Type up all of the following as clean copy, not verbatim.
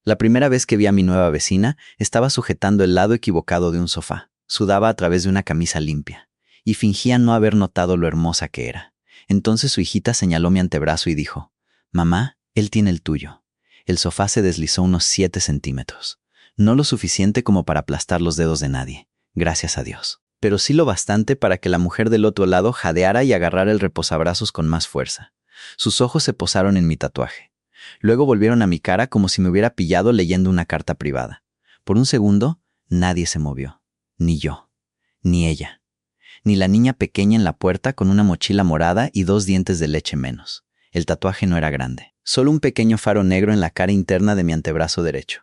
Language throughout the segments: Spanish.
La primera vez que vi a mi nueva vecina, estaba sujetando el lado equivocado de un sofá. Sudaba a través de una camisa limpia y fingía no haber notado lo hermosa que era. Entonces su hijita señaló mi antebrazo y dijo: «Mamá, él tiene el tuyo». El sofá se deslizó unos 7 centímetros. No lo suficiente como para aplastar los dedos de nadie, gracias a Dios. Pero sí lo bastante para que la mujer del otro lado jadeara y agarrara el reposabrazos con más fuerza. Sus ojos se posaron en mi tatuaje. Luego volvieron a mi cara como si me hubiera pillado leyendo una carta privada. Por un segundo, nadie se movió. Ni yo, ni ella, ni la niña pequeña en la puerta con una mochila morada y 2 dientes de leche menos. El tatuaje no era grande, solo un pequeño faro negro en la cara interna de mi antebrazo derecho.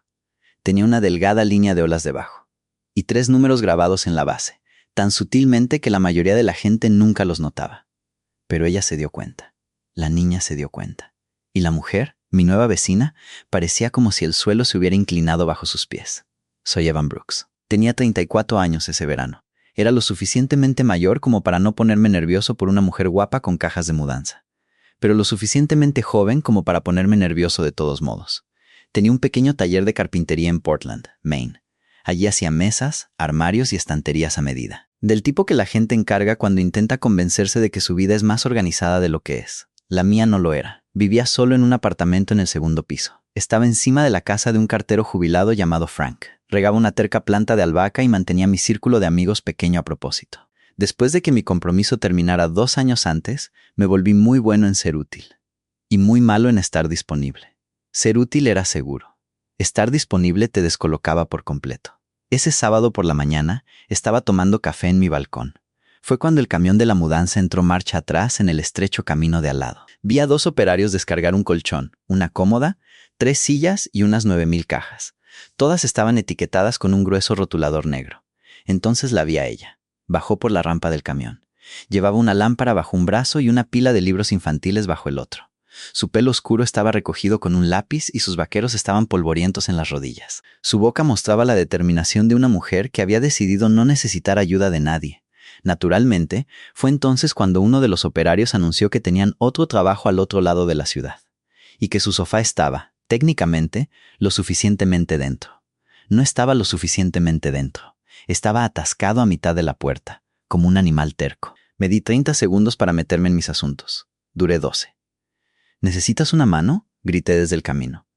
Tenía una delgada línea de olas debajo y 3 números grabados en la base, tan sutilmente que la mayoría de la gente nunca los notaba. Pero ella se dio cuenta. La niña se dio cuenta. Y la mujer, mi nueva vecina, parecía como si el suelo se hubiera inclinado bajo sus pies. Soy Evan Brooks. Tenía 34 años ese verano. Era lo suficientemente mayor como para no ponerme nervioso por una mujer guapa con cajas de mudanza, pero lo suficientemente joven como para ponerme nervioso de todos modos. Tenía un pequeño taller de carpintería en Portland, Maine. Allí hacía mesas, armarios y estanterías a medida. Del tipo que la gente encarga cuando intenta convencerse de que su vida es más organizada de lo que es. La mía no lo era. Vivía solo en un apartamento en el 2º piso. Estaba encima de la casa de un cartero jubilado llamado Frank. Regaba una terca planta de albahaca y mantenía mi círculo de amigos pequeño a propósito. Después de que mi compromiso terminara 2 años antes, me volví muy bueno en ser útil y muy malo en estar disponible. Ser útil era seguro. Estar disponible te descolocaba por completo. Ese sábado por la mañana estaba tomando café en mi balcón. Fue cuando el camión de la mudanza entró marcha atrás en el estrecho camino de al lado. Vi a 2 operarios descargar un colchón, una cómoda, 3 sillas y unas 9,000 cajas. Todas estaban etiquetadas con un grueso rotulador negro. Entonces la vi a ella. Bajó por la rampa del camión. Llevaba una lámpara bajo un brazo y una pila de libros infantiles bajo el otro. Su pelo oscuro estaba recogido con un lápiz y sus vaqueros estaban polvorientos en las rodillas. Su boca mostraba la determinación de una mujer que había decidido no necesitar ayuda de nadie. Naturalmente, fue entonces cuando uno de los operarios anunció que tenían otro trabajo al otro lado de la ciudad y que su sofá estaba, técnicamente, lo suficientemente dentro. No estaba lo suficientemente dentro. Estaba atascado a mitad de la puerta, como un animal terco. Me di 30 segundos para meterme en mis asuntos. Duré 12. ¿Necesitas una mano?, grité desde el camino.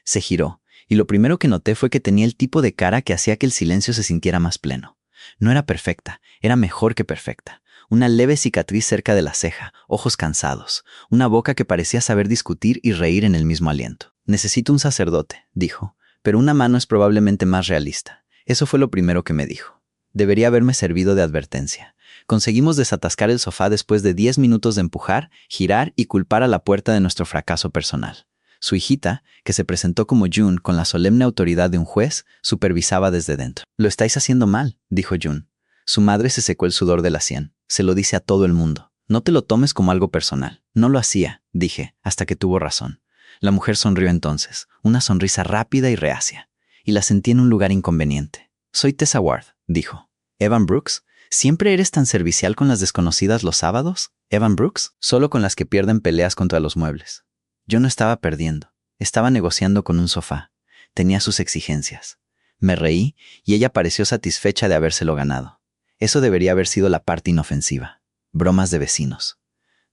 Se giró, y lo primero que noté fue que tenía el tipo de cara que hacía que el silencio se sintiera más pleno. No era perfecta, era mejor que perfecta. Una leve cicatriz cerca de la ceja, ojos cansados, una boca que parecía saber discutir y reír en el mismo aliento. «Necesito un sacerdote», dijo, «pero una mano es probablemente más realista». Eso fue lo primero que me dijo. Debería haberme servido de advertencia. Conseguimos desatascar el sofá después de 10 minutos de empujar, girar y culpar a la puerta de nuestro fracaso personal. Su hijita, que se presentó como June con la solemne autoridad de un juez, supervisaba desde dentro. «Lo estáis haciendo mal», dijo June. Su madre se secó el sudor de la sien. «Se lo dice a todo el mundo. No te lo tomes como algo personal». «No lo hacía», dije, hasta que tuvo razón. La mujer sonrió entonces, una sonrisa rápida y reacia, y la sentí en un lugar inconveniente. «Soy Tessa Ward», dijo. «Evan Brooks, ¿siempre eres tan servicial con las desconocidas los sábados? Evan Brooks, solo con las que pierden peleas contra los muebles». Yo no estaba perdiendo. Estaba negociando con un sofá. Tenía sus exigencias. Me reí y ella pareció satisfecha de habérselo ganado. Eso debería haber sido la parte inofensiva. Bromas de vecinos.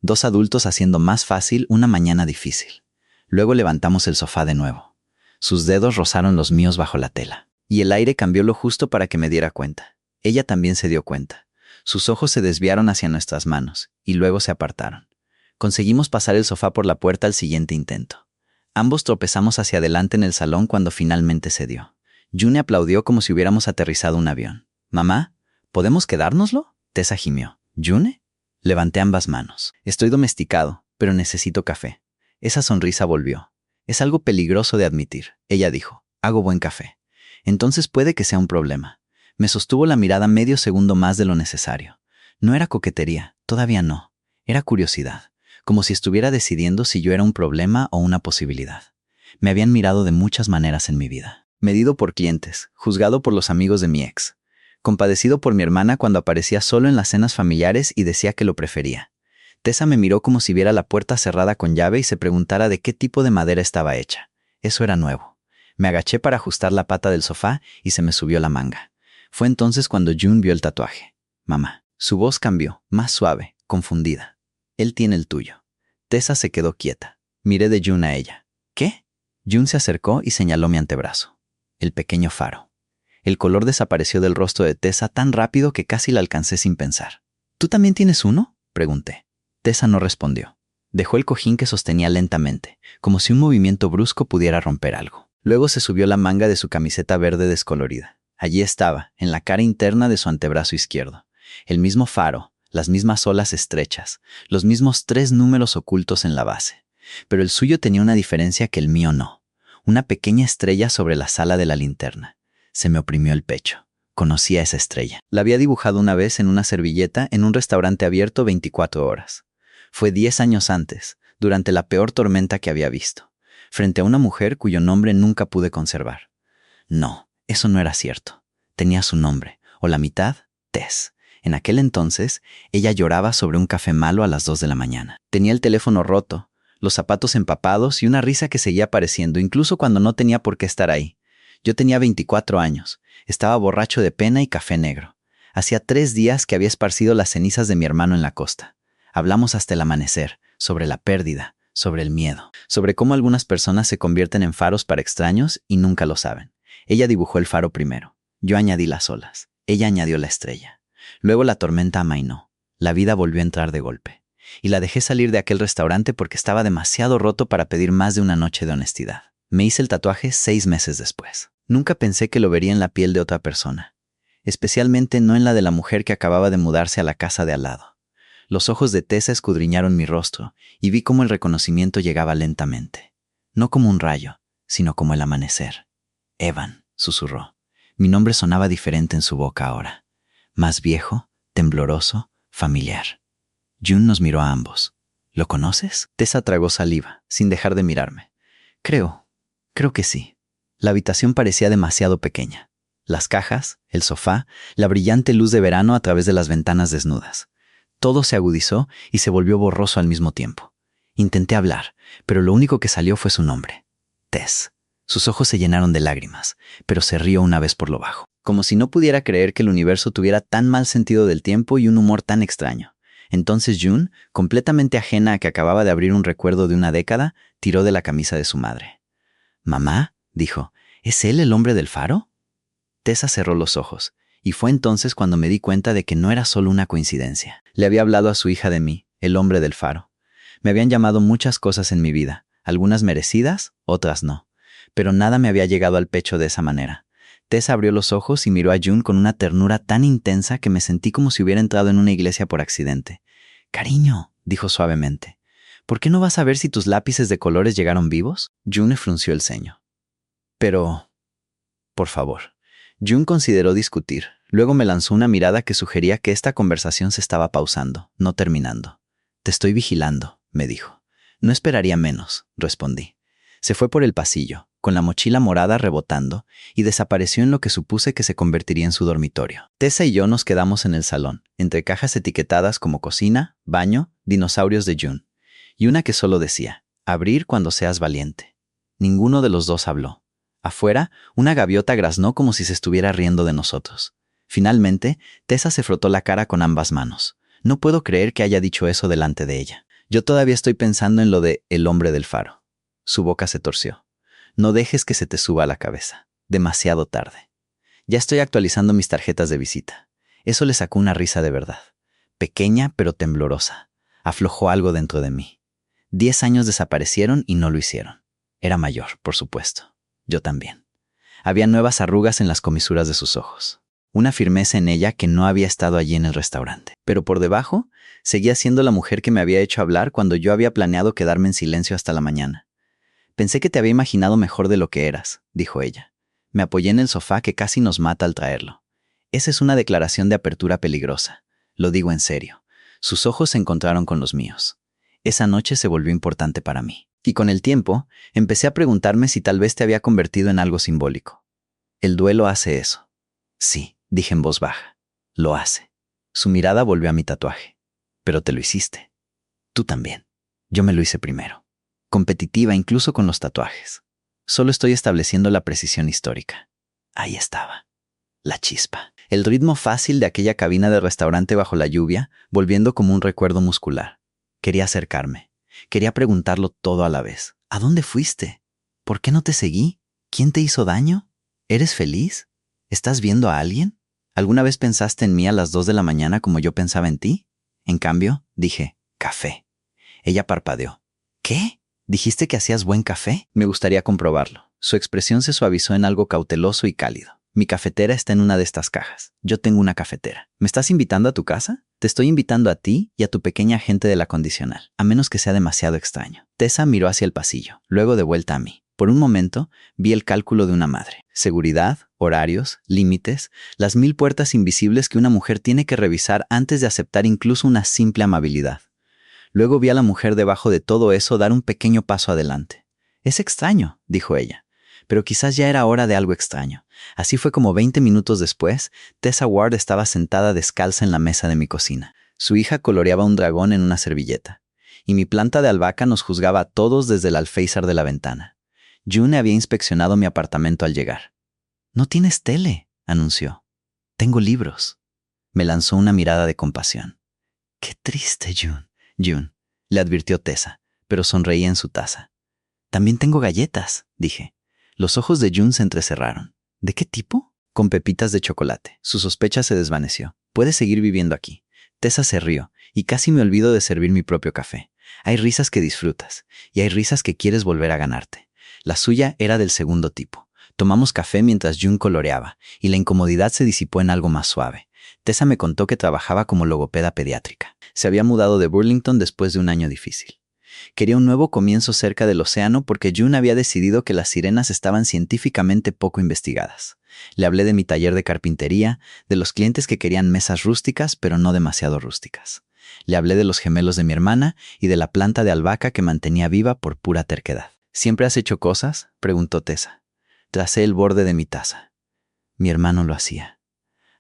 2 adultos haciendo más fácil una mañana difícil. Luego levantamos el sofá de nuevo. Sus dedos rozaron los míos bajo la tela. Y el aire cambió lo justo para que me diera cuenta. Ella también se dio cuenta. Sus ojos se desviaron hacia nuestras manos y luego se apartaron. Conseguimos pasar el sofá por la puerta al siguiente intento. Ambos tropezamos hacia adelante en el salón cuando finalmente cedió. June aplaudió como si hubiéramos aterrizado un avión. «Mamá, ¿podemos quedárnoslo?», Tessa gimió. «¿June?». Levanté ambas manos. «Estoy domesticado, pero necesito café». Esa sonrisa volvió. «Es algo peligroso de admitir», ella dijo. «Hago buen café». «Entonces puede que sea un problema». Me sostuvo la mirada medio segundo más de lo necesario. No era coquetería, todavía no. Era curiosidad. Como si estuviera decidiendo si yo era un problema o una posibilidad. Me habían mirado de muchas maneras en mi vida. Medido por clientes, juzgado por los amigos de mi ex, compadecido por mi hermana cuando aparecía solo en las cenas familiares y decía que lo prefería. Tessa me miró como si viera la puerta cerrada con llave y se preguntara de qué tipo de madera estaba hecha. Eso era nuevo. Me agaché para ajustar la pata del sofá y se me subió la manga. Fue entonces cuando June vio el tatuaje. Mamá. Su voz cambió, más suave, confundida. Él tiene el tuyo. Tessa se quedó quieta. Miré de June a ella. ¿Qué? June se acercó y señaló mi antebrazo. El pequeño faro. El color desapareció del rostro de Tessa tan rápido que casi la alcancé sin pensar. ¿Tú también tienes uno?, pregunté. Tessa no respondió. Dejó el cojín que sostenía lentamente, como si un movimiento brusco pudiera romper algo. Luego se subió la manga de su camiseta verde descolorida. Allí estaba, en la cara interna de su antebrazo izquierdo. El mismo faro, las mismas olas estrechas, los mismos 3 números ocultos en la base. Pero el suyo tenía una diferencia que el mío no. Una pequeña estrella sobre la sala de la linterna. Se me oprimió el pecho. Conocía esa estrella. La había dibujado una vez en una servilleta en un restaurante abierto 24 horas. Fue 10 años antes, durante la peor tormenta que había visto, frente a una mujer cuyo nombre nunca pude conservar. No, eso no era cierto. Tenía su nombre, o la mitad, Tess. En aquel entonces, ella lloraba sobre un café malo a las 2 de la mañana. Tenía el teléfono roto, los zapatos empapados y una risa que seguía apareciendo incluso cuando no tenía por qué estar ahí. Yo tenía 24 años, estaba borracho de pena y café negro. Hacía 3 días que había esparcido las cenizas de mi hermano en la costa. Hablamos hasta el amanecer, sobre la pérdida, sobre el miedo, sobre cómo algunas personas se convierten en faros para extraños y nunca lo saben. Ella dibujó el faro primero. Yo añadí las olas. Ella añadió la estrella. Luego la tormenta amainó. La vida volvió a entrar de golpe. Y la dejé salir de aquel restaurante porque estaba demasiado roto para pedir más de una noche de honestidad. Me hice el tatuaje 6 meses después. Nunca pensé que lo vería en la piel de otra persona. Especialmente no en la de la mujer que acababa de mudarse a la casa de al lado. Los ojos de Tessa escudriñaron mi rostro y vi cómo el reconocimiento llegaba lentamente. No como un rayo, sino como el amanecer. Evan, susurró. Mi nombre sonaba diferente en su boca ahora. Más viejo, tembloroso, familiar. June nos miró a ambos. ¿Lo conoces? Tessa tragó saliva, sin dejar de mirarme. Creo que sí. La habitación parecía demasiado pequeña. Las cajas, el sofá, la brillante luz de verano a través de las ventanas desnudas. Todo se agudizó y se volvió borroso al mismo tiempo. Intenté hablar, pero lo único que salió fue su nombre. Tess. Sus ojos se llenaron de lágrimas, pero se rió una vez por lo bajo, como si no pudiera creer que el universo tuviera tan mal sentido del tiempo y un humor tan extraño. Entonces June, completamente ajena a que acababa de abrir un recuerdo de una década, tiró de la camisa de su madre. «Mamá», dijo, «¿es él el hombre del faro?» Tessa cerró los ojos, y fue entonces cuando me di cuenta de que no era solo una coincidencia. Le había hablado a su hija de mí, el hombre del faro. Me habían llamado muchas cosas en mi vida, algunas merecidas, otras no. Pero nada me había llegado al pecho de esa manera. Tessa abrió los ojos y miró a June con una ternura tan intensa que me sentí como si hubiera entrado en una iglesia por accidente. «Cariño», dijo suavemente, «¿por qué no vas a ver si tus lápices de colores llegaron vivos?» June frunció el ceño. «Pero, por favor». June consideró discutir. Luego me lanzó una mirada que sugería que esta conversación se estaba pausando, no terminando. «Te estoy vigilando», me dijo. «No esperaría menos», respondí. Se fue por el pasillo, con la mochila morada rebotando, y desapareció en lo que supuse que se convertiría en su dormitorio. Tessa y yo nos quedamos en el salón, entre cajas etiquetadas como cocina, baño, dinosaurios de June, y una que solo decía, «abrir cuando seas valiente». Ninguno de los dos habló. Afuera, una gaviota graznó como si se estuviera riendo de nosotros. Finalmente, Tessa se frotó la cara con ambas manos. No puedo creer que haya dicho eso delante de ella. Yo todavía estoy pensando en lo de el hombre del faro. Su boca se torció. No dejes que se te suba a la cabeza. Demasiado tarde. Ya estoy actualizando mis tarjetas de visita. Eso le sacó una risa de verdad. Pequeña pero temblorosa. Aflojó algo dentro de mí. 10 años desaparecieron y no lo hicieron. Era mayor, por supuesto. Yo también. Había nuevas arrugas en las comisuras de sus ojos. Una firmeza en ella que no había estado allí en el restaurante. Pero por debajo, seguía siendo la mujer que me había hecho hablar cuando yo había planeado quedarme en silencio hasta la mañana. «Pensé que te había imaginado mejor de lo que eras», dijo ella. Me apoyé en el sofá que casi nos mata al traerlo. Esa es una declaración de apertura peligrosa. Lo digo en serio. Sus ojos se encontraron con los míos. Esa noche se volvió importante para mí. Y con el tiempo, empecé a preguntarme si tal vez te había convertido en algo simbólico. «El duelo hace eso». «Sí», dije en voz baja. «Lo hace». Su mirada volvió a mi tatuaje. «Pero te lo hiciste. Tú también». Yo me lo hice primero. Competitiva incluso con los tatuajes. Solo estoy estableciendo la precisión histórica. Ahí estaba. La chispa. El ritmo fácil de aquella cabina de restaurante bajo la lluvia, volviendo como un recuerdo muscular. Quería acercarme. Quería preguntarlo todo a la vez. ¿A dónde fuiste? ¿Por qué no te seguí? ¿Quién te hizo daño? ¿Eres feliz? ¿Estás viendo a alguien? ¿Alguna vez pensaste en mí a las 2 de la mañana como yo pensaba en ti? En cambio, dije, café. Ella parpadeó. ¿Qué? ¿Dijiste que hacías buen café? Me gustaría comprobarlo. Su expresión se suavizó en algo cauteloso y cálido. Mi cafetera está en una de estas cajas. Yo tengo una cafetera. ¿Me estás invitando a tu casa? Te estoy invitando a ti y a tu pequeña agente de la condicional, a menos que sea demasiado extraño. Tessa miró hacia el pasillo, luego de vuelta a mí. Por un momento, vi el cálculo de una madre. Seguridad, horarios, límites, las 1000 puertas invisibles que una mujer tiene que revisar antes de aceptar incluso una simple amabilidad. Luego vi a la mujer debajo de todo eso dar un pequeño paso adelante. Es extraño, dijo ella. Pero quizás ya era hora de algo extraño. Así fue como 20 minutos después, Tessa Ward estaba sentada descalza en la mesa de mi cocina. Su hija coloreaba un dragón en una servilleta. Y mi planta de albahaca nos juzgaba a todos desde el alféizar de la ventana. June había inspeccionado mi apartamento al llegar. «No tienes tele», anunció. «Tengo libros». Me lanzó una mirada de compasión. «Qué triste, June», le advirtió Tessa, pero sonreía en su taza. «También tengo galletas», dije. Los ojos de June se entrecerraron. ¿De qué tipo? Con pepitas de chocolate. Su sospecha se desvaneció. Puedes seguir viviendo aquí. Tessa se rió, y casi me olvido de servir mi propio café. Hay risas que disfrutas, y hay risas que quieres volver a ganarte. La suya era del segundo tipo. Tomamos café mientras June coloreaba, y la incomodidad se disipó en algo más suave. Tessa me contó que trabajaba como logopeda pediátrica. Se había mudado de Burlington después de un año difícil. Quería un nuevo comienzo cerca del océano porque June había decidido que las sirenas estaban científicamente poco investigadas. Le hablé de mi taller de carpintería, de los clientes que querían mesas rústicas pero no demasiado rústicas. Le hablé de los gemelos de mi hermana y de la planta de albahaca que mantenía viva por pura terquedad. ¿Siempre has hecho cosas?, preguntó Tessa. Tracé el borde de mi taza. Mi hermano lo hacía.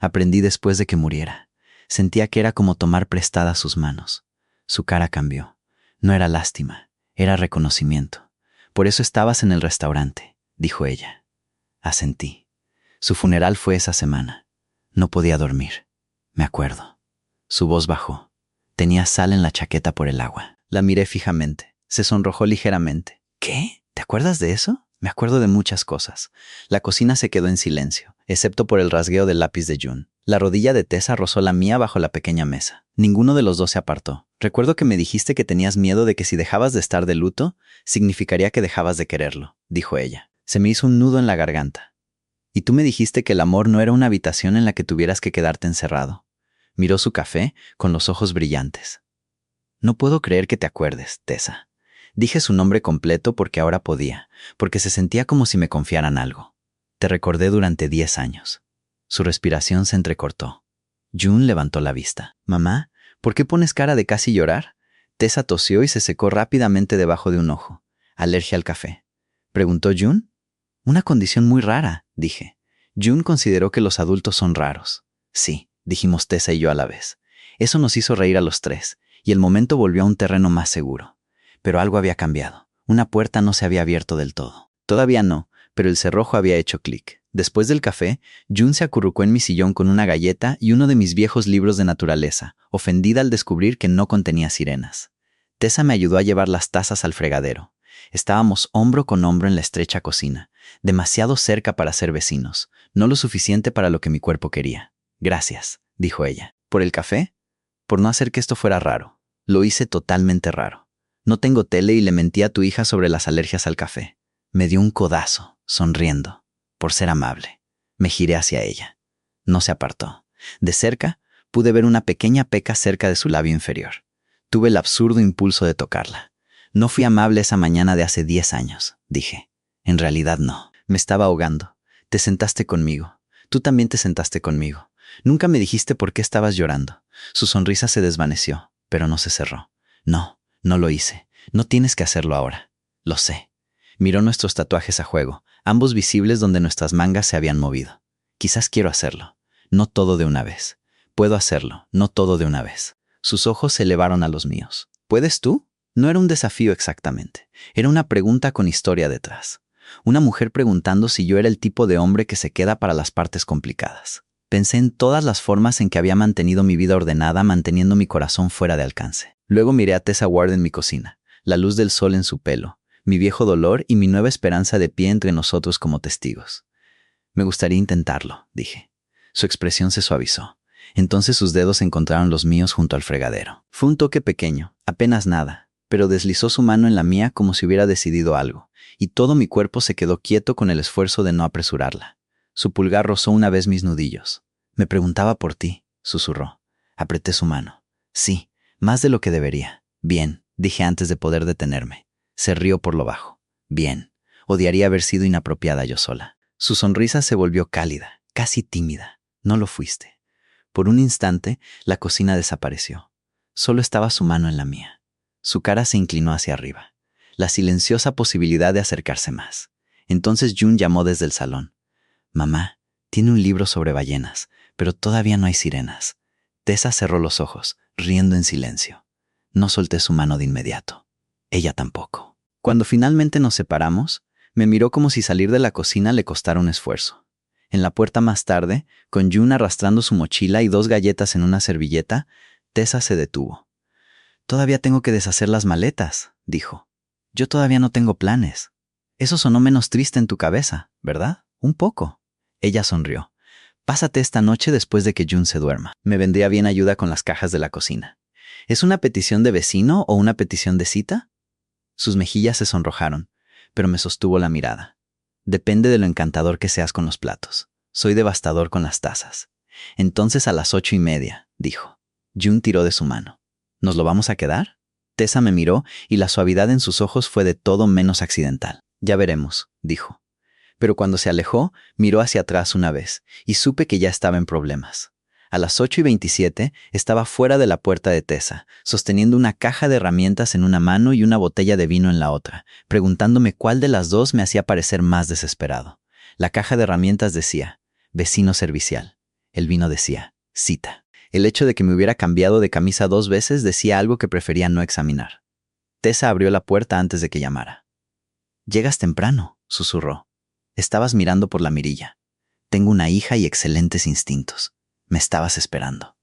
Aprendí después de que muriera. Sentía que era como tomar prestadas sus manos. Su cara cambió. No era lástima, era reconocimiento. Por eso estabas en el restaurante, dijo ella. Asentí. Su funeral fue esa semana. No podía dormir. Me acuerdo. Su voz bajó. Tenía sal en la chaqueta por el agua. La miré fijamente. Se sonrojó ligeramente. ¿Qué? ¿Te acuerdas de eso? Me acuerdo de muchas cosas. La cocina se quedó en silencio, excepto por el rasgueo del lápiz de June. La rodilla de Tessa rozó la mía bajo la pequeña mesa. Ninguno de los dos se apartó. Recuerdo que me dijiste que tenías miedo de que si dejabas de estar de luto, significaría que dejabas de quererlo, dijo ella. Se me hizo un nudo en la garganta. Y tú me dijiste que el amor no era una habitación en la que tuvieras que quedarte encerrado. Miró su café con los ojos brillantes. No puedo creer que te acuerdes, Tessa. Dije su nombre completo porque ahora podía, porque se sentía como si me confiaran algo. Te recordé durante 10 años. Su respiración se entrecortó. June levantó la vista. «Mamá, ¿por qué pones cara de casi llorar?» Tessa tosió y se secó rápidamente debajo de un ojo. «¿Alergia al café?», preguntó June. «Una condición muy rara», dije. June consideró que los adultos son raros. «Sí», dijimos Tessa y yo a la vez. Eso nos hizo reír a los tres, y el momento volvió a un terreno más seguro. Pero algo había cambiado. Una puerta no se había abierto del todo. Todavía no, pero el cerrojo había hecho clic. Después del café, June se acurrucó en mi sillón con una galleta y uno de mis viejos libros de naturaleza, ofendida al descubrir que no contenía sirenas. Tessa me ayudó a llevar las tazas al fregadero. Estábamos hombro con hombro en la estrecha cocina, demasiado cerca para ser vecinos, no lo suficiente para lo que mi cuerpo quería. «Gracias», dijo ella. «¿Por el café?» «Por no hacer que esto fuera raro. Lo hice totalmente raro. No tengo tele y le mentí a tu hija sobre las alergias al café». Me dio un codazo, sonriendo. Por ser amable. Me giré hacia ella. No se apartó. De cerca, pude ver una pequeña peca cerca de su labio inferior. Tuve el absurdo impulso de tocarla. «No fui amable esa mañana de hace 10 años», dije. En realidad no. Me estaba ahogando. Te sentaste conmigo. Tú también te sentaste conmigo. Nunca me dijiste por qué estabas llorando. Su sonrisa se desvaneció, pero no se cerró. «No, no lo hice. No tienes que hacerlo ahora. Lo sé». Miró nuestros tatuajes a juego, ambos visibles donde nuestras mangas se habían movido. «Quizás quiero hacerlo. No todo de una vez. Puedo hacerlo, no todo de una vez». Sus ojos se elevaron a los míos. «¿Puedes tú?» No era un desafío exactamente. Era una pregunta con historia detrás. Una mujer preguntando si yo era el tipo de hombre que se queda para las partes complicadas. Pensé en todas las formas en que había mantenido mi vida ordenada, manteniendo mi corazón fuera de alcance. Luego miré a Tessa Ward en mi cocina, la luz del sol en su pelo, mi viejo dolor y mi nueva esperanza de pie entre nosotros como testigos. Me gustaría intentarlo, dije. Su expresión se suavizó. Entonces sus dedos encontraron los míos junto al fregadero. Fue un toque pequeño, apenas nada, pero deslizó su mano en la mía como si hubiera decidido algo, y todo mi cuerpo se quedó quieto con el esfuerzo de no apresurarla. Su pulgar rozó una vez mis nudillos. Me preguntaba por ti, susurró. Apreté su mano. Sí, más de lo que debería. Bien, dije antes de poder detenerme. Se rió por lo bajo. Bien, odiaría haber sido inapropiada yo sola. Su sonrisa se volvió cálida, casi tímida. No lo fuiste. Por un instante, la cocina desapareció. Solo estaba su mano en la mía. Su cara se inclinó hacia arriba. La silenciosa posibilidad de acercarse más. Entonces June llamó desde el salón. Mamá, tiene un libro sobre ballenas, pero todavía no hay sirenas. Tessa cerró los ojos, riendo en silencio. No solté su mano de inmediato. Ella tampoco. Cuando finalmente nos separamos, me miró como si salir de la cocina le costara un esfuerzo. En la puerta más tarde, con June arrastrando su mochila y 2 galletas en una servilleta, Tessa se detuvo. «Todavía tengo que deshacer las maletas», dijo. «Yo todavía no tengo planes». «Eso sonó menos triste en tu cabeza, ¿verdad? Un poco». Ella sonrió. «Pásate esta noche después de que June se duerma. Me vendría bien ayuda con las cajas de la cocina». «¿Es una petición de vecino o una petición de cita?» Sus mejillas se sonrojaron, pero me sostuvo la mirada. «Depende de lo encantador que seas con los platos. Soy devastador con las tazas». «Entonces a las 8:30», dijo. June tiró de su mano. «¿Nos lo vamos a quedar?» Tessa me miró y la suavidad en sus ojos fue de todo menos accidental. «Ya veremos», dijo. Pero cuando se alejó, miró hacia atrás una vez y supe que ya estaba en problemas. A las 8:27 estaba fuera de la puerta de Tessa, sosteniendo una caja de herramientas en una mano y una botella de vino en la otra, preguntándome cuál de las dos me hacía parecer más desesperado. La caja de herramientas decía, vecino servicial. El vino decía, cita. El hecho de que me hubiera cambiado de camisa 2 veces decía algo que prefería no examinar. Tessa abrió la puerta antes de que llamara. «Llegas temprano», susurró. «Estabas mirando por la mirilla. Tengo una hija y excelentes instintos. Me estabas esperando».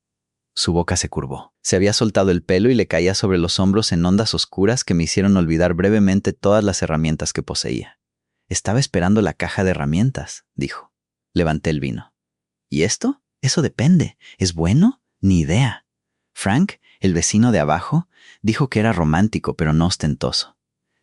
Su boca se curvó. Se había soltado el pelo y le caía sobre los hombros en ondas oscuras que me hicieron olvidar brevemente todas las herramientas que poseía. «Estaba esperando la caja de herramientas», dijo. Levanté el vino. «¿Y esto? Eso depende. ¿Es bueno? Ni idea». Frank, el vecino de abajo, dijo que era romántico pero no ostentoso.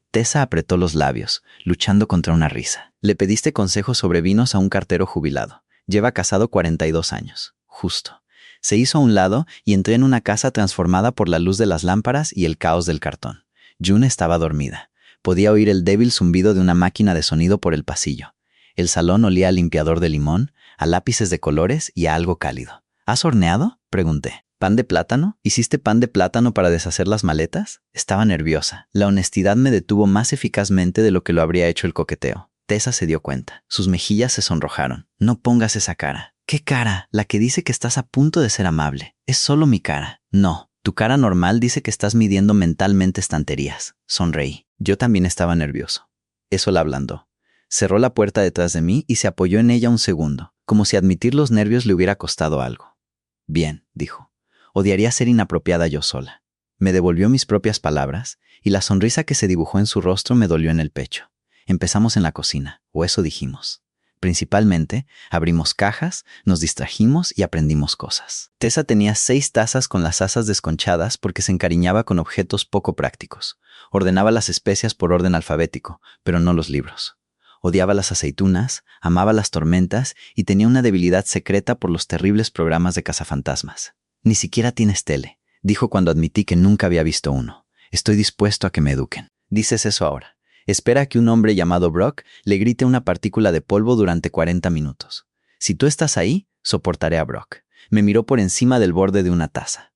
Tessa apretó los labios, luchando contra una risa. «Le pediste consejos sobre vinos a un cartero jubilado. Lleva casado 42 años. Justo». Se hizo a un lado y entré en una casa transformada por la luz de las lámparas y el caos del cartón. June estaba dormida. Podía oír el débil zumbido de una máquina de sonido por el pasillo. El salón olía a limpiador de limón, a lápices de colores y a algo cálido. «¿Has horneado?», pregunté. «¿Pan de plátano? ¿Hiciste pan de plátano para deshacer las maletas?» Estaba nerviosa. La honestidad me detuvo más eficazmente de lo que lo habría hecho el coqueteo. Tessa se dio cuenta. Sus mejillas se sonrojaron. «No pongas esa cara». «¿Qué cara? La que dice que estás a punto de ser amable. Es solo mi cara». «No, tu cara normal dice que estás midiendo mentalmente estanterías». Sonreí. Yo también estaba nervioso. Eso la ablandó. Cerró la puerta detrás de mí y se apoyó en ella un segundo, como si admitir los nervios le hubiera costado algo. «Bien», dijo. «Odiaría ser inapropiada yo sola». Me devolvió mis propias palabras y la sonrisa que se dibujó en su rostro me dolió en el pecho. Empezamos en la cocina, o eso dijimos. Principalmente, abrimos cajas, nos distrajimos y aprendimos cosas. Tessa tenía 6 tazas con las asas desconchadas porque se encariñaba con objetos poco prácticos. Ordenaba las especias por orden alfabético, pero no los libros. Odiaba las aceitunas, amaba las tormentas y tenía una debilidad secreta por los terribles programas de cazafantasmas. «Ni siquiera tienes tele», dijo cuando admití que nunca había visto uno. «Estoy dispuesto a que me eduquen». «Dices eso ahora. Espera que un hombre llamado Brock le grite una partícula de polvo durante 40 minutos. Si tú estás ahí, soportaré a Brock». Me miró por encima del borde de una taza.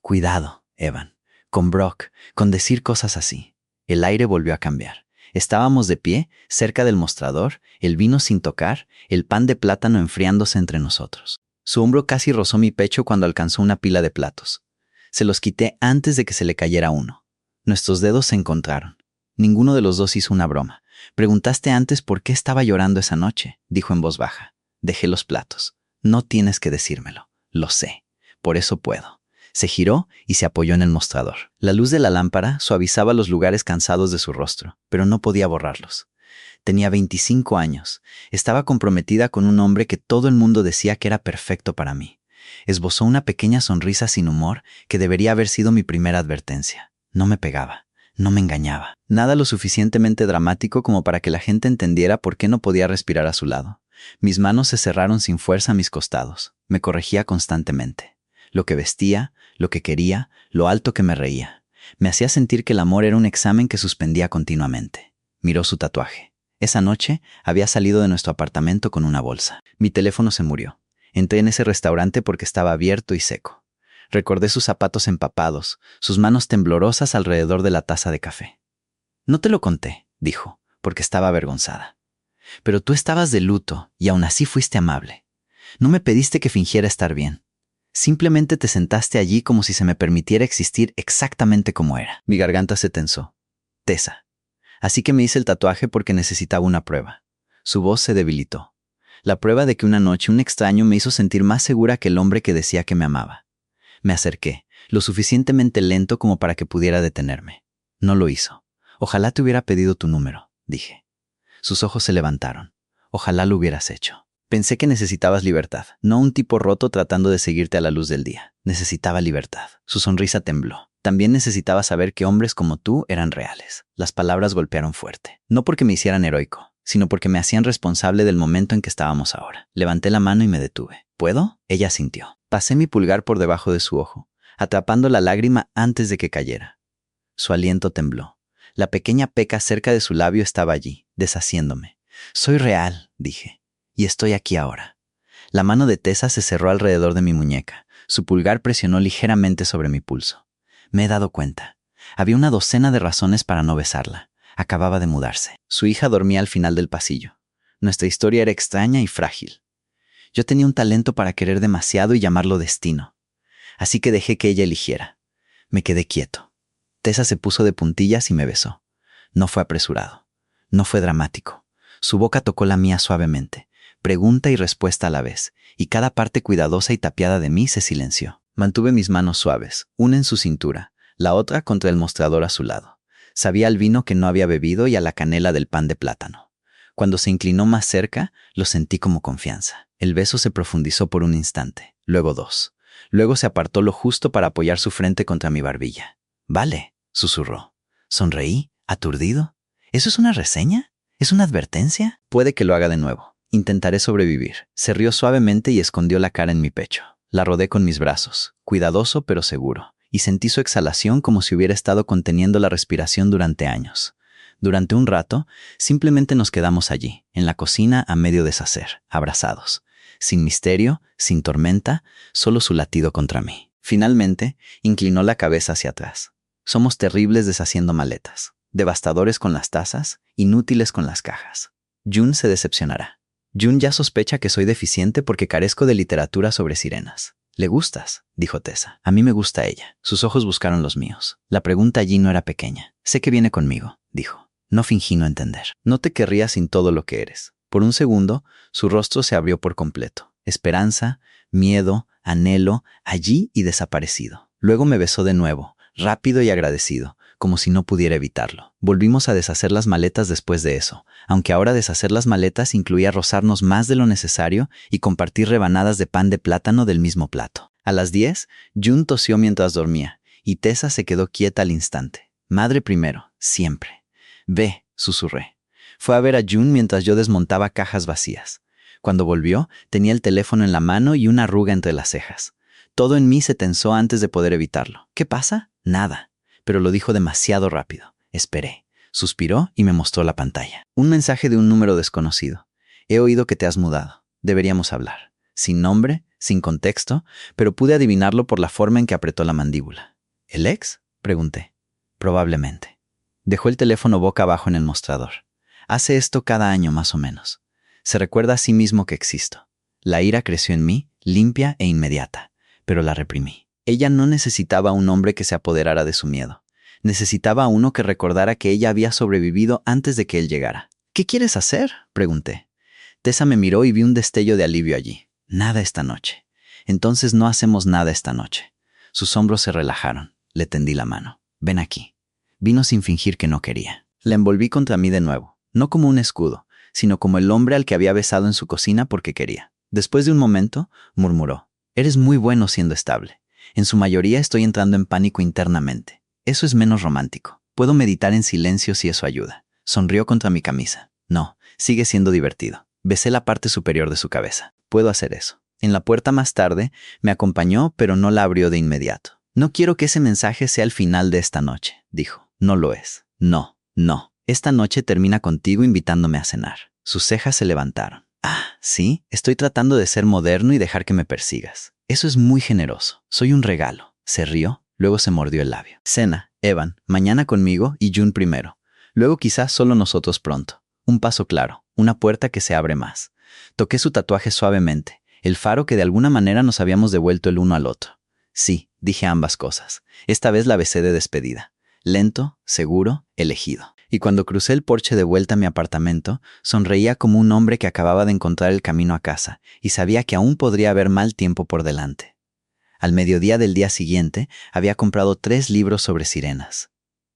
«Cuidado, Evan, con Brock, con decir cosas así». El aire volvió a cambiar. Estábamos de pie, cerca del mostrador, el vino sin tocar, el pan de plátano enfriándose entre nosotros. Su hombro casi rozó mi pecho cuando alcanzó una pila de platos. Se los quité antes de que se le cayera uno. Nuestros dedos se encontraron. Ninguno de los dos hizo una broma, Preguntaste antes por qué estaba llorando esa noche, dijo en voz baja. Dejé los platos. No tienes que decírmelo. Lo sé. Por eso puedo. Se giró y se apoyó en el mostrador. La luz de la lámpara suavizaba los lugares cansados de su rostro, pero no podía borrarlos. Tenía 25 años. Estaba comprometida con un hombre que todo el mundo decía que era perfecto para mí. Esbozó una pequeña sonrisa sin humor que debería haber sido mi primera advertencia. No me pegaba. No me engañaba. Nada lo suficientemente dramático como para que la gente entendiera por qué no podía respirar a su lado. Mis manos se cerraron sin fuerza a mis costados. Me corregía constantemente. Lo que vestía, lo que quería, lo alto que me reía. Me hacía sentir que el amor era un examen que suspendía continuamente. Miró su tatuaje. Esa noche había salido de nuestro apartamento con una bolsa. Mi teléfono se murió. Entré en ese restaurante porque estaba abierto y seco. Recordé sus zapatos empapados, sus manos temblorosas alrededor de la taza de café. No te lo conté, dijo, porque estaba avergonzada. Pero tú estabas de luto y aún así fuiste amable. No me pediste que fingiera estar bien. Simplemente te sentaste allí como si se me permitiera existir exactamente como era. Mi garganta se tensó. Tessa. Así que me hice el tatuaje porque necesitaba una prueba. Su voz se debilitó. La prueba de que una noche un extraño me hizo sentir más segura que el hombre que decía que me amaba. Me acerqué, lo suficientemente lento como para que pudiera detenerme. No lo hizo. Ojalá te hubiera pedido tu número, dije. Sus ojos se levantaron. Ojalá lo hubieras hecho. Pensé que necesitabas libertad, no un tipo roto tratando de seguirte a la luz del día. Necesitaba libertad. Su sonrisa tembló. También necesitaba saber que hombres como tú eran reales. Las palabras golpearon fuerte. No porque me hicieran heroico, sino porque me hacían responsable del momento en que estábamos ahora. Levanté la mano y me detuve. ¿Puedo? Ella asintió. Pasé mi pulgar por debajo de su ojo, atrapando la lágrima antes de que cayera. Su aliento tembló. La pequeña peca cerca de su labio estaba allí, deshaciéndome. Soy real, dije, y estoy aquí ahora. La mano de Tessa se cerró alrededor de mi muñeca. Su pulgar presionó ligeramente sobre mi pulso. Me he dado cuenta. Había una docena de razones para no besarla. Acababa de mudarse. Su hija dormía al final del pasillo. Nuestra historia era extraña y frágil. Yo tenía un talento para querer demasiado y llamarlo destino. Así que dejé que ella eligiera. Me quedé quieto. Tessa se puso de puntillas y me besó. No fue apresurado. No fue dramático. Su boca tocó la mía suavemente, pregunta y respuesta a la vez, y cada parte cuidadosa y tapiada de mí se silenció. Mantuve mis manos suaves, una en su cintura, la otra contra el mostrador a su lado. Sabía al vino que no había bebido y a la canela del pan de plátano. Cuando se inclinó más cerca, lo sentí como confianza. El beso se profundizó por un instante, luego dos. Luego se apartó lo justo para apoyar su frente contra mi barbilla. «Vale», susurró. Sonreí, aturdido. ¿Eso es una reseña? ¿Es una advertencia? Puede que lo haga de nuevo. Intentaré sobrevivir. Se rió suavemente y escondió la cara en mi pecho. La rodé con mis brazos, cuidadoso pero seguro, y sentí su exhalación como si hubiera estado conteniendo la respiración durante años. Durante un rato, simplemente nos quedamos allí, en la cocina a medio deshacer, abrazados. Sin misterio, sin tormenta, solo su latido contra mí. Finalmente, inclinó la cabeza hacia atrás. Somos terribles deshaciendo maletas, devastadores con las tazas, inútiles con las cajas. June se decepcionará. June ya sospecha que soy deficiente porque carezco de literatura sobre sirenas. «¿Le gustas?», dijo Tessa. «A mí me gusta ella». Sus ojos buscaron los míos. La pregunta allí no era pequeña. «Sé que viene conmigo», dijo. No fingí no entender. «No te querría sin todo lo que eres». Por un segundo, su rostro se abrió por completo. Esperanza, miedo, anhelo, allí y desaparecido. Luego me besó de nuevo, rápido y agradecido, como si no pudiera evitarlo. Volvimos a deshacer las maletas después de eso, aunque ahora deshacer las maletas incluía rozarnos más de lo necesario y compartir rebanadas de pan de plátano del mismo plato. A las 10, June tosió mientras dormía, y Tessa se quedó quieta al instante. Madre primero, siempre. «Ve», susurré. Fue a ver a June mientras yo desmontaba cajas vacías. Cuando volvió, tenía el teléfono en la mano y una arruga entre las cejas. Todo en mí se tensó antes de poder evitarlo. «¿Qué pasa?» «Nada». Pero lo dijo demasiado rápido. Esperé. Suspiró y me mostró la pantalla. Un mensaje de un número desconocido. «He oído que te has mudado. Deberíamos hablar». Sin nombre, sin contexto, pero pude adivinarlo por la forma en que apretó la mandíbula. «¿El ex?», pregunté. «Probablemente». Dejó el teléfono boca abajo en el mostrador. Hace esto cada año más o menos. Se recuerda a sí mismo que existo. La ira creció en mí, limpia e inmediata, pero la reprimí. Ella no necesitaba un hombre que se apoderara de su miedo. Necesitaba a uno que recordara que ella había sobrevivido antes de que él llegara. ¿Qué quieres hacer?, pregunté. Tessa me miró y vi un destello de alivio allí. Nada esta noche. Entonces no hacemos nada esta noche. Sus hombros se relajaron. Le tendí la mano. Ven aquí. Vino sin fingir que no quería. La envolví contra mí de nuevo, no como un escudo, sino como el hombre al que había besado en su cocina porque quería. Después de un momento, murmuró. Eres muy bueno siendo estable. En su mayoría estoy entrando en pánico internamente. Eso es menos romántico. Puedo meditar en silencio si eso ayuda. Sonrió contra mi camisa. No, sigue siendo divertido. Besé la parte superior de su cabeza. Puedo hacer eso. En la puerta más tarde, me acompañó, pero no la abrió de inmediato. No quiero que ese mensaje sea el final de esta noche, dijo. No lo es. No. Esta noche termina contigo invitándome a cenar. Sus cejas se levantaron. Ah, ¿sí? Estoy tratando de ser moderno y dejar que me persigas. Eso es muy generoso. Soy un regalo. Se rió, luego se mordió el labio. Cena, Evan, mañana conmigo y June primero. Luego quizás solo nosotros pronto. Un paso claro, una puerta que se abre más. Toqué su tatuaje suavemente, el faro que de alguna manera nos habíamos devuelto el uno al otro. Sí, dije ambas cosas. Esta vez la besé de despedida. Lento, seguro, elegido. Y cuando crucé el porche de vuelta a mi apartamento, sonreía como un hombre que acababa de encontrar el camino a casa y sabía que aún podría haber mal tiempo por delante. Al mediodía del día siguiente, había comprado 3 libros sobre sirenas.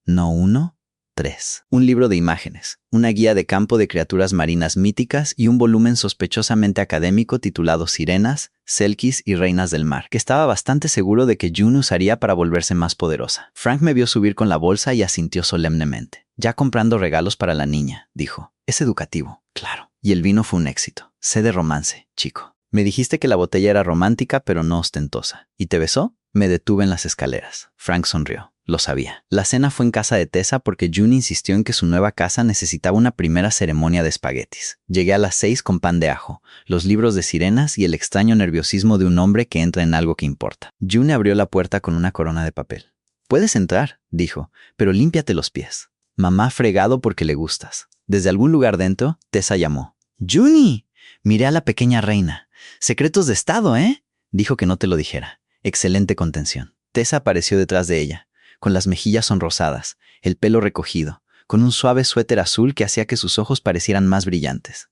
No 1, 3. Un libro de imágenes, una guía de campo de criaturas marinas míticas y un volumen sospechosamente académico titulado Sirenas, Selkis y Reinas del Mar, que estaba bastante seguro de que June usaría para volverse más poderosa. Frank me vio subir con la bolsa y asintió solemnemente. Ya comprando regalos para la niña, dijo. Es educativo, claro. Y el vino fue un éxito. Sé de romance, chico. Me dijiste que la botella era romántica pero no ostentosa. ¿Y te besó? Me detuve en las escaleras. Frank sonrió. Lo sabía. La cena fue en casa de Tessa porque June insistió en que su nueva casa necesitaba una primera ceremonia de espaguetis. Llegué a las 6 con pan de ajo, los libros de sirenas y el extraño nerviosismo de un hombre que entra en algo que importa. June abrió la puerta con una corona de papel. Puedes entrar, dijo, pero límpiate los pies. Mamá ha fregado porque le gustas. Desde algún lugar dentro, Tessa llamó. ¡Juni! Miré a la pequeña reina. Secretos de estado, ¿eh? Dijo que no te lo dijera. Excelente contención. Tessa apareció detrás de ella, con las mejillas sonrosadas, el pelo recogido, con un suave suéter azul que hacía que sus ojos parecieran más brillantes.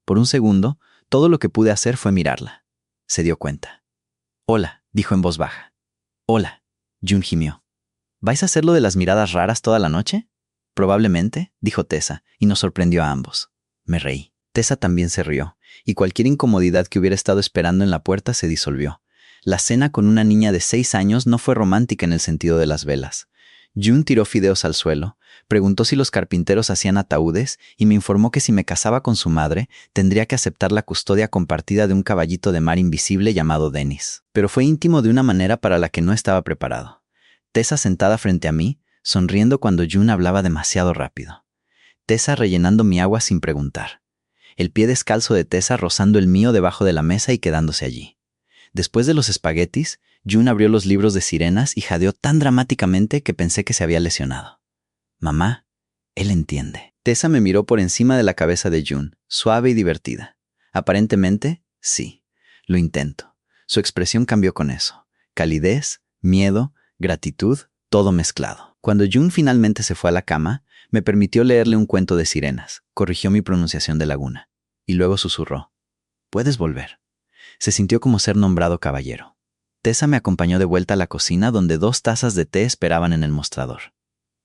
Por un segundo, todo lo que pude hacer fue mirarla. Se dio cuenta. Hola, dijo en voz baja. Hola, June gimió. ¿Vais a hacer lo de las miradas raras toda la noche? Probablemente, dijo Tessa, y nos sorprendió a ambos. Me reí. Tessa también se rió, y cualquier incomodidad que hubiera estado esperando en la puerta se disolvió. La cena con una niña de 6 años no fue romántica en el sentido de las velas. June tiró fideos al suelo, preguntó si los carpinteros hacían ataúdes y me informó que si me casaba con su madre, tendría que aceptar la custodia compartida de un caballito de mar invisible llamado Dennis. Pero fue íntimo de una manera para la que no estaba preparado. Tessa sentada frente a mí, sonriendo cuando June hablaba demasiado rápido. Tessa rellenando mi agua sin preguntar. El pie descalzo de Tessa rozando el mío debajo de la mesa y quedándose allí. Después de los espaguetis, June abrió los libros de sirenas y jadeó tan dramáticamente que pensé que se había lesionado. Mamá, él entiende. Tessa me miró por encima de la cabeza de June, suave y divertida. Aparentemente, sí. Lo intento. Su expresión cambió con eso. Calidez, miedo, gratitud, todo mezclado. Cuando June finalmente se fue a la cama, me permitió leerle un cuento de sirenas, corrigió mi pronunciación de laguna, y luego susurró. Puedes volver. Se sintió como ser nombrado caballero. Tessa me acompañó de vuelta a la cocina donde 2 tazas de té esperaban en el mostrador.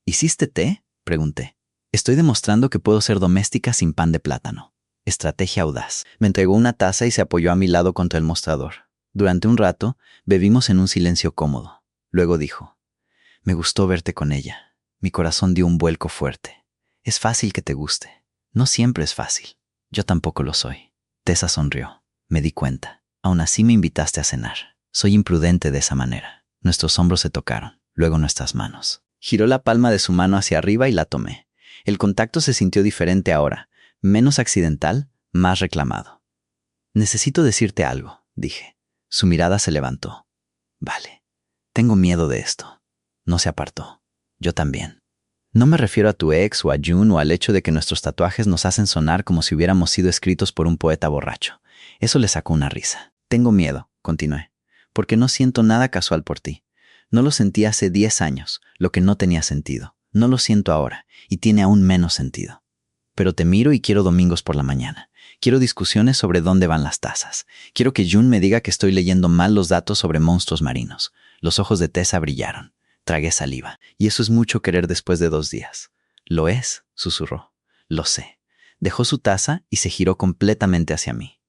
¿Hiciste té?, pregunté. Estoy demostrando que puedo ser doméstica sin pan de plátano. Estrategia audaz. Me entregó una taza y se apoyó a mi lado contra el mostrador. Durante un rato, bebimos en un silencio cómodo. Luego dijo, me gustó verte con ella. Mi corazón dio un vuelco fuerte. Es fácil que te guste. No siempre es fácil. Yo tampoco lo soy. Tessa sonrió. Me di cuenta. Aún así me invitaste a cenar. Soy imprudente de esa manera. Nuestros hombros se tocaron, luego nuestras manos. Giró la palma de su mano hacia arriba y la tomé. El contacto se sintió diferente ahora, menos accidental, más reclamado. Necesito decirte algo, dije. Su mirada se levantó. Vale. Tengo miedo de esto. No se apartó. Yo también. No me refiero a tu ex o a June o al hecho de que nuestros tatuajes nos hacen sonar como si hubiéramos sido escritos por un poeta borracho. Eso le sacó una risa. Tengo miedo, continué, porque no siento nada casual por ti. No lo sentí hace 10 años, lo que no tenía sentido. No lo siento ahora, y tiene aún menos sentido. Pero te miro y quiero domingos por la mañana. Quiero discusiones sobre dónde van las tazas. Quiero que June me diga que estoy leyendo mal los datos sobre monstruos marinos. Los ojos de Tessa brillaron. Tragué saliva. Y eso es mucho querer después de 2 días. Lo es, susurró. Lo sé. Dejó su taza y se giró completamente hacia mí.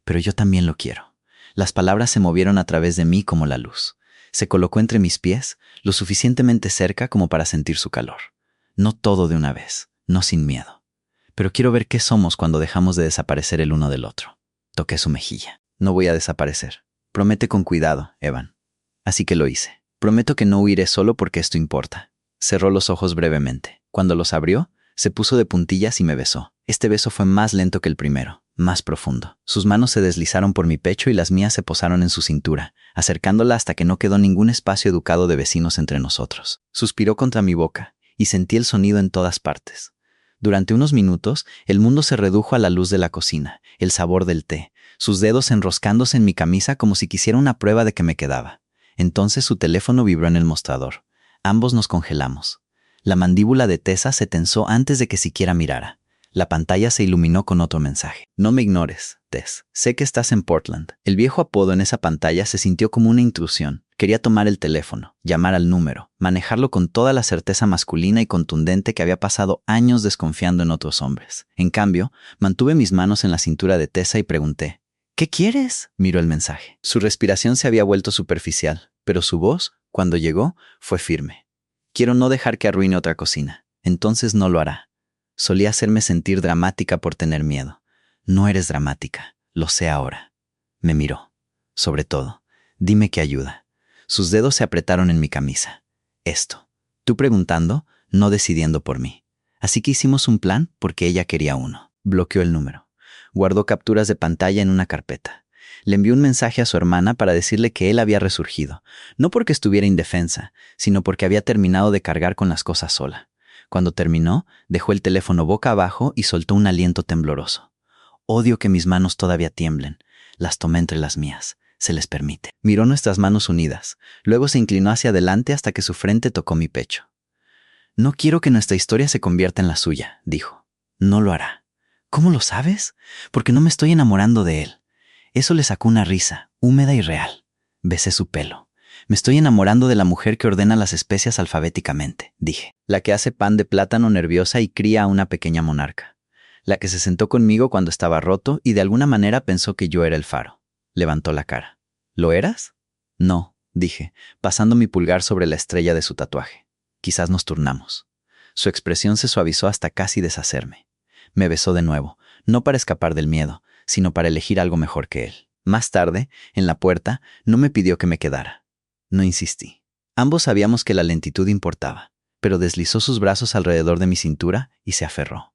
Pero yo también lo quiero. Las palabras se movieron a través de mí como la luz. Se colocó entre mis pies, lo suficientemente cerca como para sentir su calor. No todo de una vez, no sin miedo. Pero quiero ver qué somos cuando dejamos de desaparecer el uno del otro. Toqué su mejilla. No voy a desaparecer. Promete con cuidado, Evan. Así que lo hice. Prometo que no huiré solo porque esto importa. Cerró los ojos brevemente. Cuando los abrió, se puso de puntillas y me besó. Este beso fue más lento que el primero, más profundo. Sus manos se deslizaron por mi pecho y las mías se posaron en su cintura, acercándola hasta que no quedó ningún espacio educado de vecinos entre nosotros. Suspiró contra mi boca y sentí el sonido en todas partes. Durante unos minutos, el mundo se redujo a la luz de la cocina, el sabor del té, sus dedos enroscándose en mi camisa como si quisiera una prueba de que me quedaba. Entonces su teléfono vibró en el mostrador. Ambos nos congelamos. La mandíbula de Tessa se tensó antes de que siquiera mirara. La pantalla se iluminó con otro mensaje. No me ignores, Tess. Sé que estás en Portland. El viejo apodo en esa pantalla se sintió como una intrusión. Quería tomar el teléfono, llamar al número, manejarlo con toda la certeza masculina y contundente que había pasado años desconfiando en otros hombres. En cambio, mantuve mis manos en la cintura de Tessa y pregunté, ¿qué quieres? Miró el mensaje. Su respiración se había vuelto superficial, pero su voz, cuando llegó, fue firme. Quiero no dejar que arruine otra cocina. Entonces no lo hará. Solía hacerme sentir dramática por tener miedo. No eres dramática, lo sé ahora. Me miró. Sobre todo, dime qué ayuda. Sus dedos se apretaron en mi camisa. Esto. Tú preguntando, no decidiendo por mí. Así que hicimos un plan porque ella quería uno. Bloqueó el número. Guardó capturas de pantalla en una carpeta. Le envió un mensaje a su hermana para decirle que él había resurgido, no porque estuviera indefensa, sino porque había terminado de cargar con las cosas sola. Cuando terminó, dejó el teléfono boca abajo y soltó un aliento tembloroso. Odio que mis manos todavía tiemblen. Las tomé entre las mías. Se les permite. Miró nuestras manos unidas. Luego se inclinó hacia adelante hasta que su frente tocó mi pecho. No quiero que nuestra historia se convierta en la suya, dijo. No lo hará. ¿Cómo lo sabes? Porque no me estoy enamorando de él. Eso le sacó una risa, húmeda y real. Besé su pelo. Me estoy enamorando de la mujer que ordena las especias alfabéticamente, dije. La que hace pan de plátano nerviosa y cría a una pequeña monarca. La que se sentó conmigo cuando estaba roto y de alguna manera pensó que yo era el faro. Levantó la cara. ¿Lo eras? No, dije, pasando mi pulgar sobre la estrella de su tatuaje. Quizás nos turnamos. Su expresión se suavizó hasta casi deshacerme. Me besó de nuevo, no para escapar del miedo, sino para elegir algo mejor que él. Más tarde, en la puerta, no me pidió que me quedara. No insistí. Ambos sabíamos que la lentitud importaba, pero deslizó sus brazos alrededor de mi cintura y se aferró.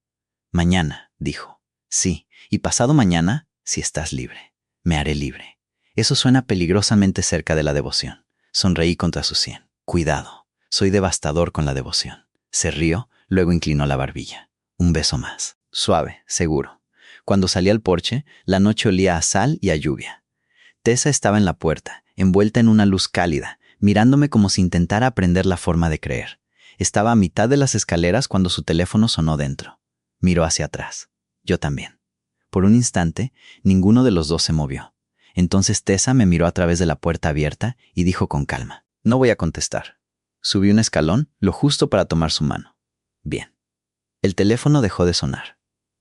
Mañana, dijo. Sí, y pasado mañana, si estás libre. Me haré libre. Eso suena peligrosamente cerca de la devoción. Sonreí contra su sien. Cuidado, soy devastador con la devoción. Se rió, luego inclinó la barbilla. Un beso más. Suave, seguro. Cuando salí al porche, la noche olía a sal y a lluvia. Tessa estaba en la puerta, envuelta en una luz cálida, mirándome como si intentara aprender la forma de creer. Estaba a mitad de las escaleras cuando su teléfono sonó dentro. Miró hacia atrás. Yo también. Por un instante, ninguno de los dos se movió. Entonces Tessa me miró a través de la puerta abierta y dijo con calma, no voy a contestar. Subí un escalón, lo justo para tomar su mano. Bien. El teléfono dejó de sonar.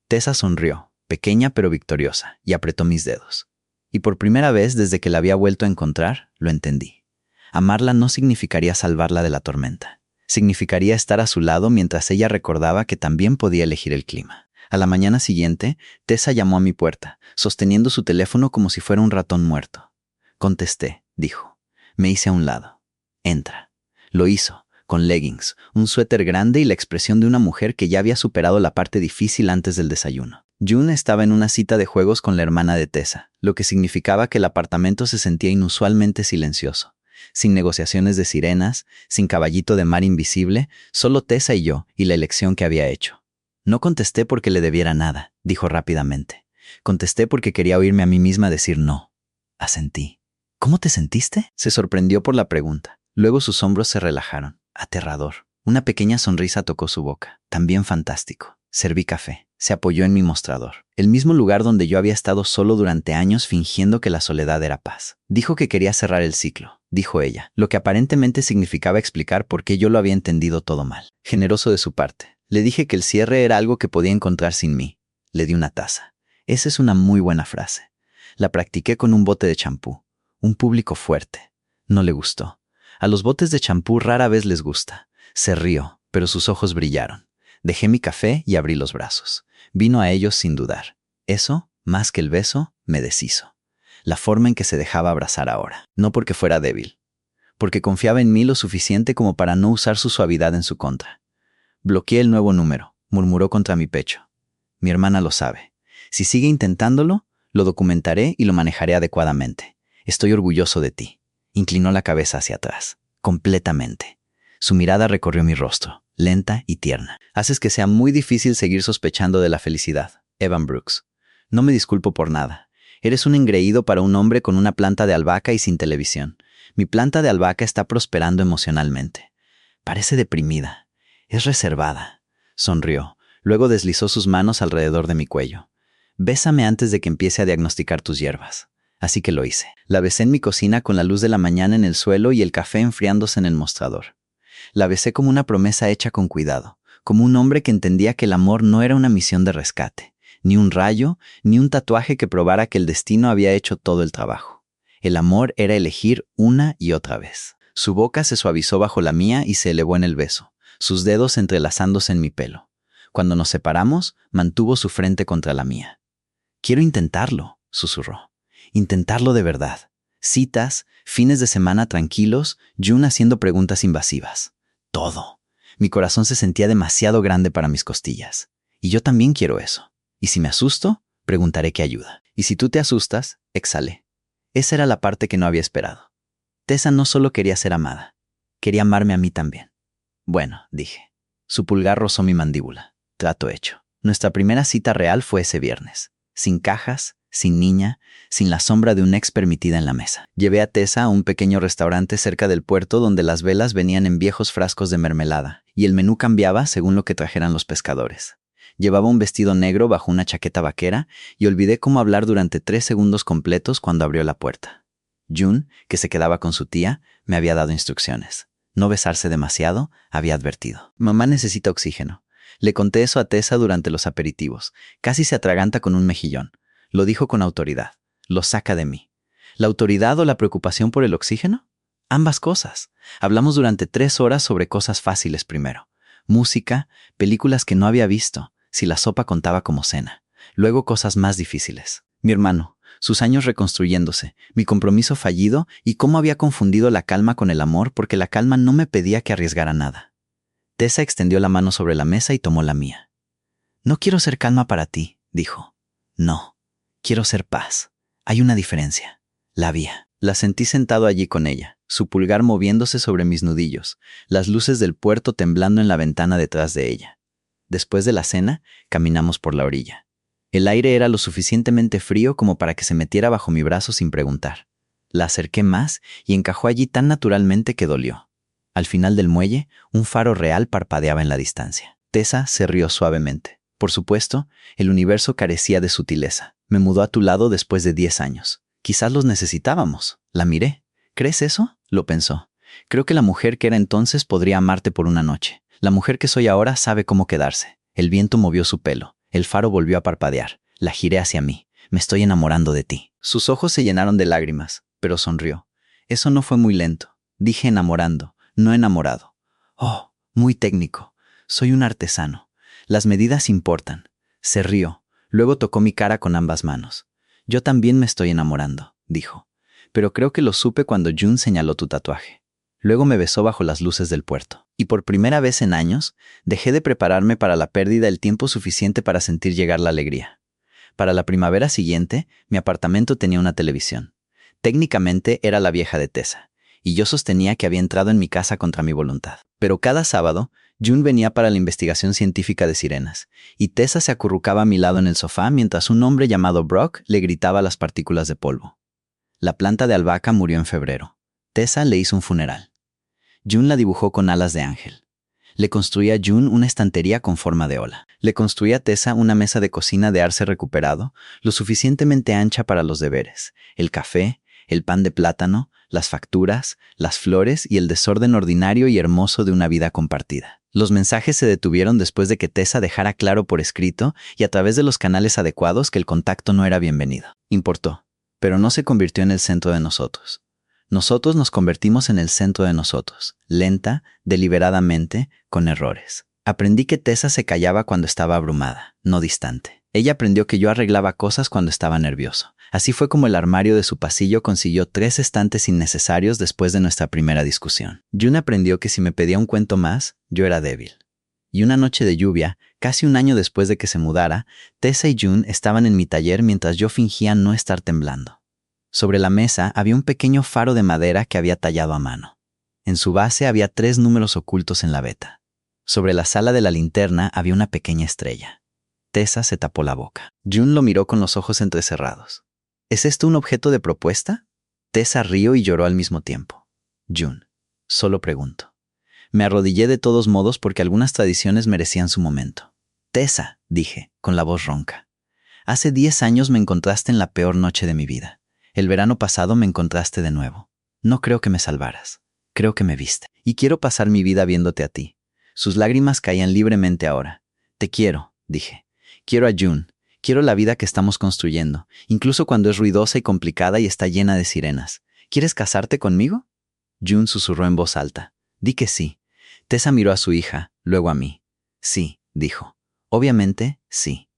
Tessa sonrió, pequeña pero victoriosa, y apretó mis dedos. Y por primera vez desde que la había vuelto a encontrar, lo entendí. Amarla no significaría salvarla de la tormenta. Significaría estar a su lado mientras ella recordaba que también podía elegir el clima. A la mañana siguiente, Tessa llamó a mi puerta, sosteniendo su teléfono como si fuera un ratón muerto. Contesté, dijo. Me hice a un lado. Entra. Lo hizo, con leggings, un suéter grande y la expresión de una mujer que ya había superado la parte difícil antes del desayuno. June estaba en una cita de juegos con la hermana de Tessa, lo que significaba que el apartamento se sentía inusualmente silencioso. Sin negociaciones de sirenas, sin caballito de mar invisible, solo Tessa y yo y la elección que había hecho. No contesté porque le debiera nada, dijo rápidamente. Contesté porque quería oírme a mí misma decir no. Asentí. ¿Cómo te sentiste? Se sorprendió por la pregunta. Luego sus hombros se relajaron. Aterrador. Una pequeña sonrisa tocó su boca. También fantástico. Serví café. Se apoyó en mi mostrador. El mismo lugar donde yo había estado solo durante años fingiendo que la soledad era paz. Dijo que quería cerrar el ciclo, dijo ella, lo que aparentemente significaba explicar por qué yo lo había entendido todo mal. Generoso de su parte. Le dije que el cierre era algo que podía encontrar sin mí. Le di una taza. Esa es una muy buena frase. La practiqué con un bote de champú. Un público fuerte. No le gustó. A los botes de champú rara vez les gusta. Se rió, pero sus ojos brillaron. Dejé mi café y abrí los brazos. Vino a ellos sin dudar. Eso, más que el beso, me deshizo. La forma en que se dejaba abrazar ahora. No porque fuera débil. Porque confiaba en mí lo suficiente como para no usar su suavidad en su contra. Bloqueé el nuevo número, murmuró contra mi pecho. Mi hermana lo sabe. Si sigue intentándolo, lo documentaré y lo manejaré adecuadamente. Estoy orgulloso de ti. Inclinó la cabeza hacia atrás. Completamente. Su mirada recorrió mi rostro, lenta y tierna. Haces que sea muy difícil seguir sospechando de la felicidad. Evan Brooks. No me disculpo por nada. Eres un engreído para un hombre con una planta de albahaca y sin televisión. Mi planta de albahaca está prosperando emocionalmente. Parece deprimida. Es reservada. Sonrió. Luego deslizó sus manos alrededor de mi cuello. Bésame antes de que empiece a diagnosticar tus hierbas. Así que lo hice. La besé en mi cocina con la luz de la mañana en el suelo y el café enfriándose en el mostrador. La besé como una promesa hecha con cuidado, como un hombre que entendía que el amor no era una misión de rescate, ni un rayo, ni un tatuaje que probara que el destino había hecho todo el trabajo. El amor era elegir una y otra vez. Su boca se suavizó bajo la mía y se elevó en el beso, sus dedos entrelazándose en mi pelo. Cuando nos separamos, mantuvo su frente contra la mía. Quiero intentarlo, susurró. Intentarlo de verdad. Citas, fines de semana tranquilos, June haciendo preguntas invasivas. Todo. Mi corazón se sentía demasiado grande para mis costillas. Y yo también quiero eso. Y si me asusto, preguntaré qué ayuda. Y si tú te asustas, exhalé. Esa era la parte que no había esperado. Tessa no solo quería ser amada, quería amarme a mí también. Bueno, dije. Su pulgar rozó mi mandíbula. Trato hecho. Nuestra primera cita real fue ese viernes. Sin cajas, sin niña, sin la sombra de un ex permitida en la mesa. Llevé a Tessa a un pequeño restaurante cerca del puerto donde las velas venían en viejos frascos de mermelada y el menú cambiaba según lo que trajeran los pescadores. Llevaba un vestido negro bajo una chaqueta vaquera y olvidé cómo hablar durante 3 segundos completos cuando abrió la puerta. June, que se quedaba con su tía, me había dado instrucciones. No besarse demasiado, había advertido. Mamá necesita oxígeno. Le conté eso a Tessa durante los aperitivos. Casi se atraganta con un mejillón. Lo dijo con autoridad. Lo saca de mí. ¿La autoridad o la preocupación por el oxígeno? Ambas cosas. Hablamos durante 3 horas sobre cosas fáciles primero. Música, películas que no había visto, si la sopa contaba como cena. Luego cosas más difíciles. Mi hermano, sus años reconstruyéndose, mi compromiso fallido y cómo había confundido la calma con el amor porque la calma no me pedía que arriesgara nada. Tessa extendió la mano sobre la mesa y tomó la mía. No quiero ser calma para ti, dijo. No. Quiero ser paz. Hay una diferencia. La había. La sentí sentado allí con ella, su pulgar moviéndose sobre mis nudillos, las luces del puerto temblando en la ventana detrás de ella. Después de la cena, caminamos por la orilla. El aire era lo suficientemente frío como para que se metiera bajo mi brazo sin preguntar. La acerqué más y encajó allí tan naturalmente que dolió. Al final del muelle, un faro real parpadeaba en la distancia. Tessa se rió suavemente. Por supuesto, el universo carecía de sutileza. Me mudó a tu lado después de 10 años. Quizás los necesitábamos. La miré. ¿Crees eso? Lo pensó. Creo que la mujer que era entonces podría amarte por una noche. La mujer que soy ahora sabe cómo quedarse. El viento movió su pelo. El faro volvió a parpadear. La giré hacia mí. Me estoy enamorando de ti. Sus ojos se llenaron de lágrimas, pero sonrió. Eso no fue muy lento. Dije enamorando, no enamorado. Oh, muy técnico. Soy un artesano. Las medidas importan. Se rió. Luego tocó mi cara con ambas manos. Yo también me estoy enamorando, dijo. Pero creo que lo supe cuando June señaló tu tatuaje. Luego me besó bajo las luces del puerto. Y por primera vez en años, dejé de prepararme para la pérdida el tiempo suficiente para sentir llegar la alegría. Para la primavera siguiente, mi apartamento tenía una televisión. Técnicamente era la vieja de Tessa, y yo sostenía que había entrado en mi casa contra mi voluntad. Pero cada sábado, June venía para la investigación científica de sirenas, y Tessa se acurrucaba a mi lado en el sofá mientras un hombre llamado Brock le gritaba las partículas de polvo. La planta de albahaca murió en febrero. Tessa le hizo un funeral. June la dibujó con alas de ángel. Le construí a June una estantería con forma de ola. Le construí a Tessa una mesa de cocina de arce recuperado, lo suficientemente ancha para los deberes, el café, el pan de plátano, las facturas, las flores y el desorden ordinario y hermoso de una vida compartida. Los mensajes se detuvieron después de que Tessa dejara claro por escrito y a través de los canales adecuados que el contacto no era bienvenido. Importó, pero no se convirtió en el centro de nosotros. Nosotros nos convertimos en el centro de nosotros, lenta, deliberadamente, con errores. Aprendí que Tessa se callaba cuando estaba abrumada, no distante. Ella aprendió que yo arreglaba cosas cuando estaba nervioso. Así fue como el armario de su pasillo consiguió 3 estantes innecesarios después de nuestra primera discusión. June aprendió que si me pedía un cuento más, yo era débil. Y una noche de lluvia, casi un año después de que se mudara, Tessa y June estaban en mi taller mientras yo fingía no estar temblando. Sobre la mesa había un pequeño faro de madera que había tallado a mano. En su base había 3 números ocultos en la veta. Sobre la sala de la linterna había una pequeña estrella. Tessa se tapó la boca. June lo miró con los ojos entrecerrados. ¿Es esto un objeto de propuesta? Tessa rió y lloró al mismo tiempo. June, solo pregunto. Me arrodillé de todos modos porque algunas tradiciones merecían su momento. Tessa, dije, con la voz ronca. Hace 10 años me encontraste en la peor noche de mi vida. El verano pasado me encontraste de nuevo. No creo que me salvaras. Creo que me viste. Y quiero pasar mi vida viéndote a ti. Sus lágrimas caían libremente ahora. Te quiero, dije. Quiero a June. Quiero la vida que estamos construyendo, incluso cuando es ruidosa y complicada y está llena de sirenas. ¿Quieres casarte conmigo? June susurró en voz alta. Di que sí. Tessa miró a su hija, luego a mí. Sí, dijo. Obviamente, sí.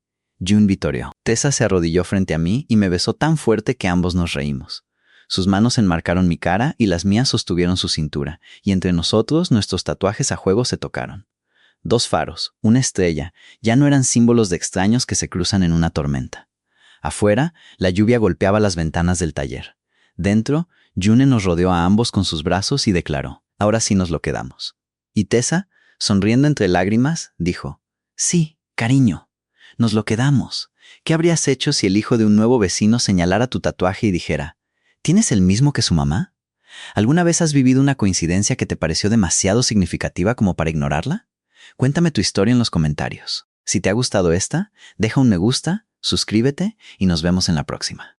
June vitoreó. Tessa se arrodilló frente a mí y me besó tan fuerte que ambos nos reímos. Sus manos enmarcaron mi cara y las mías sostuvieron su cintura, y entre nosotros nuestros tatuajes a juego se tocaron. 2 faros, una estrella, ya no eran símbolos de extraños que se cruzan en una tormenta. Afuera, la lluvia golpeaba las ventanas del taller. Dentro, June nos rodeó a ambos con sus brazos y declaró, ahora sí nos lo quedamos. Y Tessa, sonriendo entre lágrimas, dijo, sí, cariño, nos lo quedamos. ¿Qué habrías hecho si el hijo de un nuevo vecino señalara tu tatuaje y dijera, ¿tienes el mismo que su mamá? ¿Alguna vez has vivido una coincidencia que te pareció demasiado significativa como para ignorarla? Cuéntame tu historia en los comentarios. Si te ha gustado esta, deja un me gusta, suscríbete y nos vemos en la próxima.